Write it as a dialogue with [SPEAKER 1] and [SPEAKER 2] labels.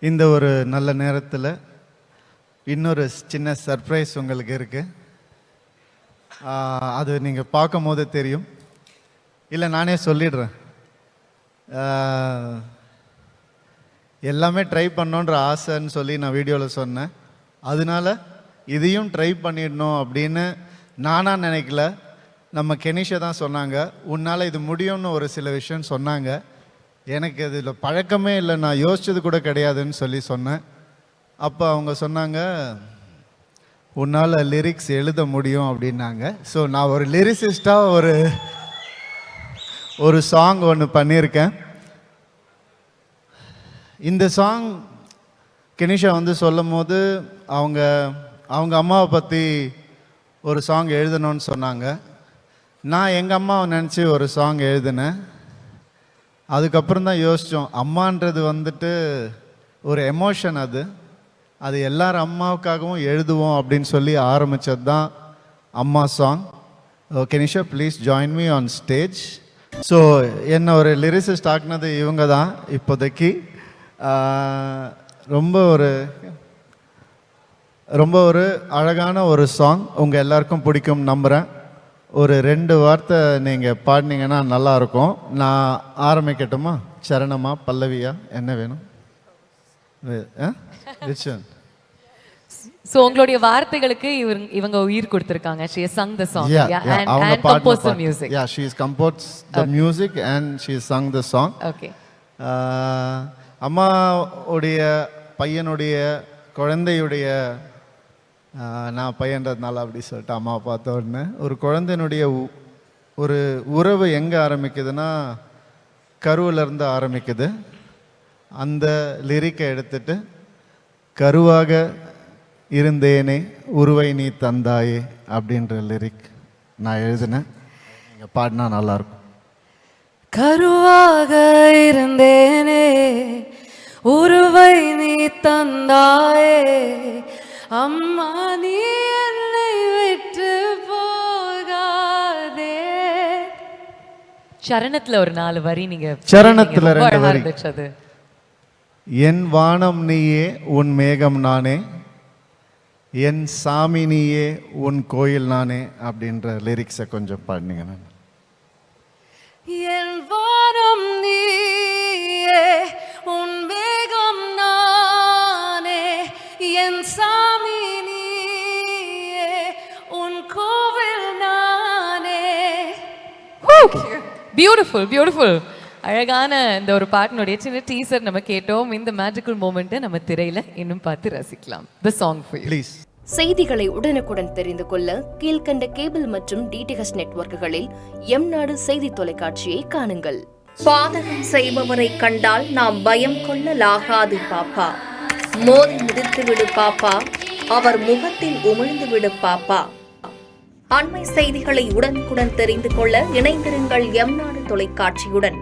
[SPEAKER 1] இந்த ஒரு நல்ல நேரத்தில் இன்னொரு சின்ன சர்ப்ரைஸ் உங்களுக்கு இருக்குது. அது நீங்கள் பார்க்கும் போது தெரியும். இல்லை நானே சொல்லிடுறேன். எல்லாமே ட்ரை பண்ணோன்ற ஆசைன்னு சொல்லி நான் வீடியோவில் சொன்னேன். அதனால இதையும் ட்ரை பண்ணிடணும் அப்படின்னு நானாக நினைக்கல. நம்ம கெனிஷா தான் சொன்னாங்க, உன்னால் இது முடியும்னு ஒரு சில விஷயம் சொன்னாங்க. எனக்கு இதில் பழக்கமே இல்லை, நான் யோசிச்சது கூட கிடையாதுன்னு சொல்லி சொன்னேன். அப்போ அவங்க சொன்னாங்க, உன்னால் லிரிக்ஸ் எழுத முடியும் அப்படின்னாங்க. ஸோ நான் ஒரு லிரிசிஸ்டாக ஒரு சாங் ஒன்று பண்ணியிருக்கேன். இந்த சாங் கெனிஷா வந்து சொல்லும் போது அவங்க அம்மாவை பற்றி ஒரு சாங் எழுதணும்னு சொன்னாங்க. நான் எங்கள் அம்மாவை நினச்சி ஒரு சாங் எழுதினேன். அதுக்கப்புறம் தான் யோசித்தோம், அம்மான்றது வந்துட்டு ஒரு எமோஷன், அது எல்லாரும் அம்மாவுக்காகவும் எழுதுவோம் அப்படின்னு சொல்லி ஆரம்பித்தது தான் அம்மா song. Kenisha please join me on stage. So என்ன ஒரு லிரிசிஸ்ட் ஆக்குனது இவங்க தான் இப்போதைக்கு. ரொம்ப ஒரு அழகான ஒரு சாங், உங்கள் எல்லாருக்கும் பிடிக்கும் நம்புகிறேன். ஒரு 2 வார்த்தை நீங்கள் பாடினீங்கன்னா நல்லாயிருக்கும். நான் ஆரம்பிக்கட்டுமா? சரணமா, பல்லவியா, என்ன வேணும்?
[SPEAKER 2] சோ உங்களுடைய வார்த்தைகளுக்கு இவங்க உயிர் கொடுத்திருக்காங்க. she has sung the song. and composed the music.
[SPEAKER 1] Yeah, she has composed the music and she has sung the song.
[SPEAKER 2] Okay.
[SPEAKER 1] அம்மா உடைய பையனுடைய குழந்தையுடைய, நான் பையன்றதுனால அப்படி சொல்லிட்டு அம்மா பார்த்த உடனே, ஒரு குழந்தையினுடைய ஒரு உறவு எங்கே ஆரம்பிக்குதுன்னா கருவிலேருந்து ஆரம்பிக்குது. அந்த லிரிக்கை எடுத்துட்டு, கருவாக இருந்தேனே உருவை நீ தந்தாயே அப்படின்ற லிரிக் நான் எழுதினேன். நீங்கள் பாடினா நல்லாயிருக்கும்.
[SPEAKER 2] கருவாக இருந்தேனே உருவை நீ தந்தாயே, அம்மா நீ என்னை விட்டு போகாதே. சரணத்துல ஒரு 4 வரி நீங்க
[SPEAKER 1] சரணத்துல 2 வரி. என் வானம் நீயே உன் மேகம் நானே, என் சாமி நீயே உன் கோயில் நானே அப்படின்ற லிரிக்ஸை கொஞ்சம் பாடினீங்க.
[SPEAKER 2] என் வானம் நீயே உன் மேகம் நானே, என் சாமி நீயே உன் கோவில் நானே. Beautiful beautiful. அழகான இந்த ஒரு பாட்டினுடைய சின்ன டீசர் நம்ம கேட்டோம். இந்த மேஜிக்கல் மொமெண்ட்டை நம்ம திரையில இன்னும் பார்த்து ரசிக்கலாம். The song for you.
[SPEAKER 1] Please.
[SPEAKER 3] செய்திகளை உடனுக்குடன் தெரிந்து கொள்ள கீழ்கண்ட கேபிள் மற்றும் டிடிஹெச் நெட்வொர்க்குகளில் எம்நாடு செய்தி தொலைக்காட்சியை காணுங்கள். பாதகம் செய்பவரை கண்டால் நாம் பயம் கொள்ளலாகாது பாப்பா, மோதி மிதித்து விடு பாப்பா, அவர் முகத்தில் உமிழ்ந்து விடு பாப்பா. அண்மை செய்திகளை உடனுக்குடன் தெரிந்து கொள்ள இணைந்திருங்கள் எம்நாடு தொலைக்காட்சியுடன்.